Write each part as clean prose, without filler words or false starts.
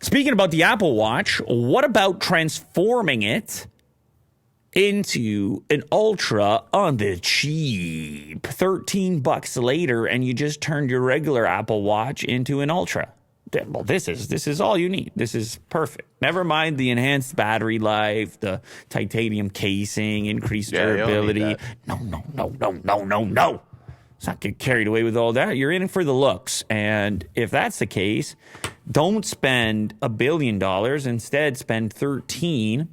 Speaking about the Apple Watch, what about transforming it into an Ultra on the cheap? $13 later, and you just turned your regular Apple Watch into an Ultra. Well, this is all you need. This is perfect. Never mind the enhanced battery life, the titanium casing, increased durability. No. Let's not get carried away with all that. You're in it for the looks. And if that's the case, don't spend $1 billion. Instead, spend 13.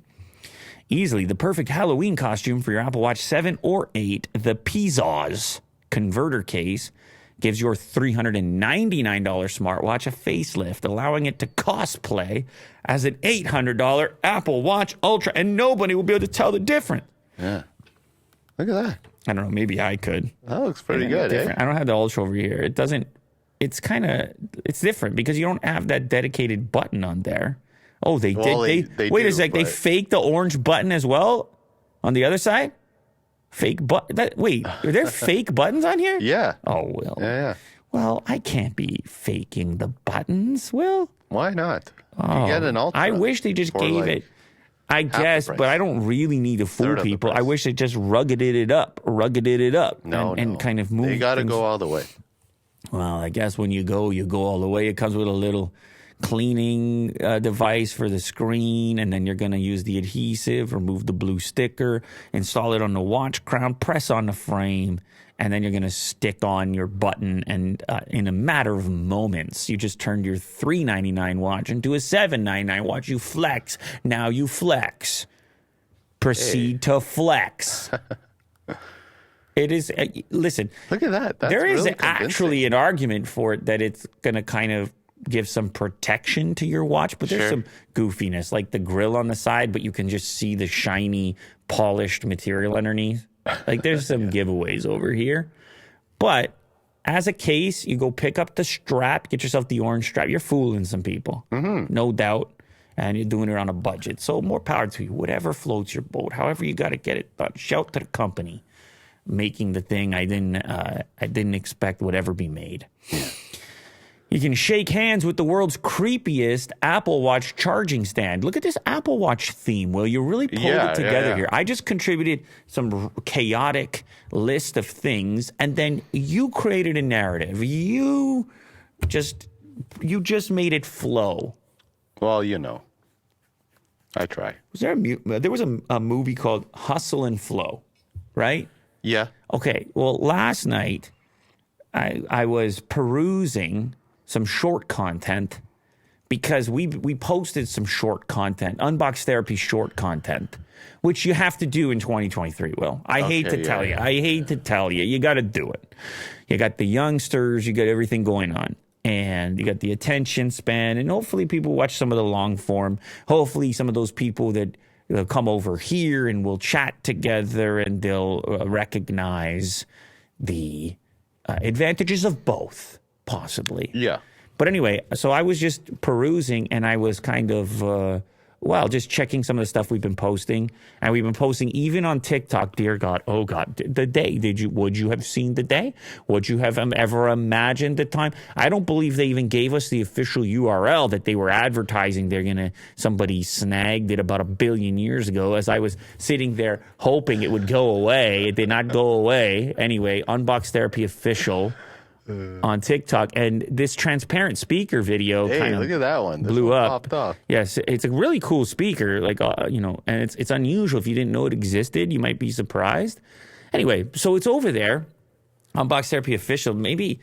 Easily the perfect Halloween costume for your Apple Watch 7 or 8. The Pizos converter case gives your $399 smartwatch a facelift, allowing it to cosplay as an $800 Apple Watch Ultra, and nobody will be able to tell the difference. Yeah. Look at that. I don't know. Maybe I could. That looks pretty good, eh? I don't have the Ultra over here. It doesn't. It's different because you don't have that dedicated button on there. Oh, they did. Wait a sec. They faked the orange button as well on the other side? Fake button? Wait, are there fake buttons on here? Yeah. Oh, Will. Yeah. Well, I can't be faking the buttons, Will. Why not? Oh, you get an Ultra. I wish they just gave it. I guess, but I don't really need to fool people. I wish they just ruggeded it up, and kind of moved. They got to go all the way. Well, I guess when you go all the way. It comes with a little cleaning device for the screen, and then you're going to use the adhesive, remove the blue sticker, install it on the watch crown, press on the frame, and then you're going to stick on your button, and in a matter of moments, you just turned your $399 watch into a $799 watch. You flex. Now you flex. Proceed to flex. It is, listen. Look at that. That's there is really actually an argument for it that it's going to kind of give some protection to your watch, but there's some goofiness, like the grill on the side, but you can just see the shiny, polished material underneath. Like there's some giveaways over here. But as a case, you go pick up the strap, get yourself the orange strap. You're fooling some people, no doubt, and you're doing it on a budget. So more power to you. Whatever floats your boat, however you got to get it done. Shout to the company making the thing I didn't expect would ever be made. You can shake hands with the world's creepiest Apple Watch charging stand. Look at this Apple Watch theme, Will. You really pulled it together here. I just contributed some chaotic list of things, and then you created a narrative. You just made it flow. Well, you know, I try. There was a movie called Hustle and Flow, right? Yeah. Okay. Well, last night I was perusing some short content because we posted some short content, Unbox Therapy short content, which you have to do in 2023, Will. I hate to tell you. I hate to tell you. You got to do it. You got the youngsters. You got everything going on. And you got the attention span. And hopefully people watch some of the long form. Hopefully some of those people that come over here and we'll chat together and they'll recognize the advantages of both. Possibly. Yeah. But anyway, so I was just perusing and I was kind of, just checking some of the stuff we've been posting. And we've been posting even on TikTok, dear God. Oh, God, the day. Would you have seen the day? Would you have ever imagined the time? I don't believe they even gave us the official URL that they were advertising. Somebody snagged it about 1 billion years ago as I was sitting there hoping it would go away. It did not go away. Anyway, Unbox Therapy Official on TikTok, and this transparent speaker video kind of look at that one. blew up. Popped off. Yes, it's a really cool speaker, like and it's unusual. If you didn't know it existed, you might be surprised. Anyway, so it's over there, Unbox Therapy Official. Maybe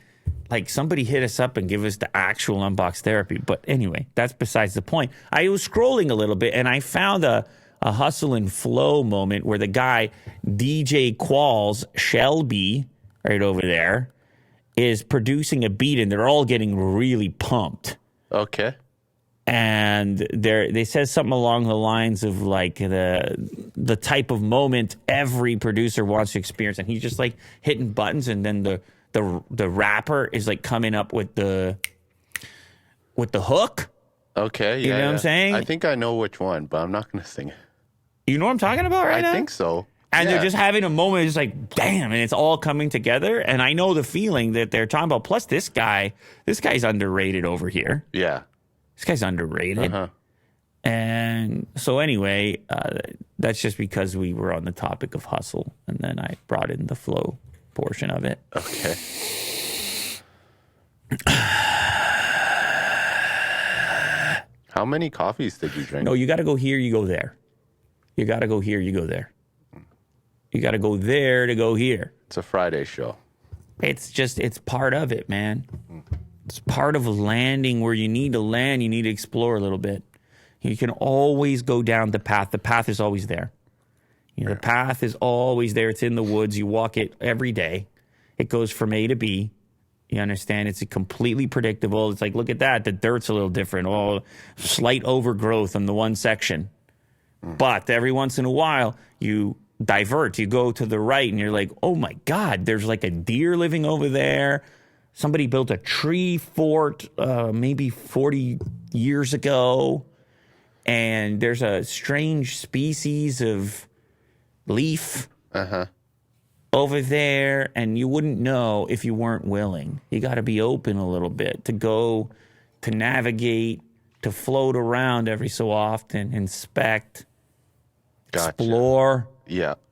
like somebody hit us up and give us the actual Unbox Therapy. But anyway, that's besides the point. I was scrolling a little bit and I found a Hustle and Flow moment where the guy DJ Qualls Shelby right over there is producing a beat, and they're all getting really pumped. Okay. And they said something along the lines of like the type of moment every producer wants to experience, and he's just like hitting buttons, and then the rapper is like coming up with the hook. Okay, yeah. You know what I'm saying? I think I know which one, but I'm not going to sing it. You know what I'm talking about now? I think so. And they're just having a moment, it's like, damn, and it's all coming together. And I know the feeling that they're talking about. Plus, this guy's underrated over here. Yeah. This guy's underrated. And so anyway, that's just because we were on the topic of hustle, and then I brought in the flow portion of it. Okay. How many coffees did you drink? No, you got to go here, you go there. You got to go here, you go there. You got to go there to go here. It's a Friday show. It's part of it, man. It's part of landing where you need to land. You need to explore a little bit. You can always go down the path. The path is always there. The path is always there. It's in the woods. You walk it every day. It goes from A to B. You understand? It's completely predictable. It's like, look at that. The dirt's a little different. Oh, slight overgrowth on the one section. But every once in a while, you divert. You go to the right, and you're like, oh, my God, there's like a deer living over there. Somebody built a tree fort maybe 40 years ago. And there's a strange species of leaf over there, and you wouldn't know if you weren't willing. You got to be open a little bit to go, to navigate, to float around every so often, inspect, explore. Yeah.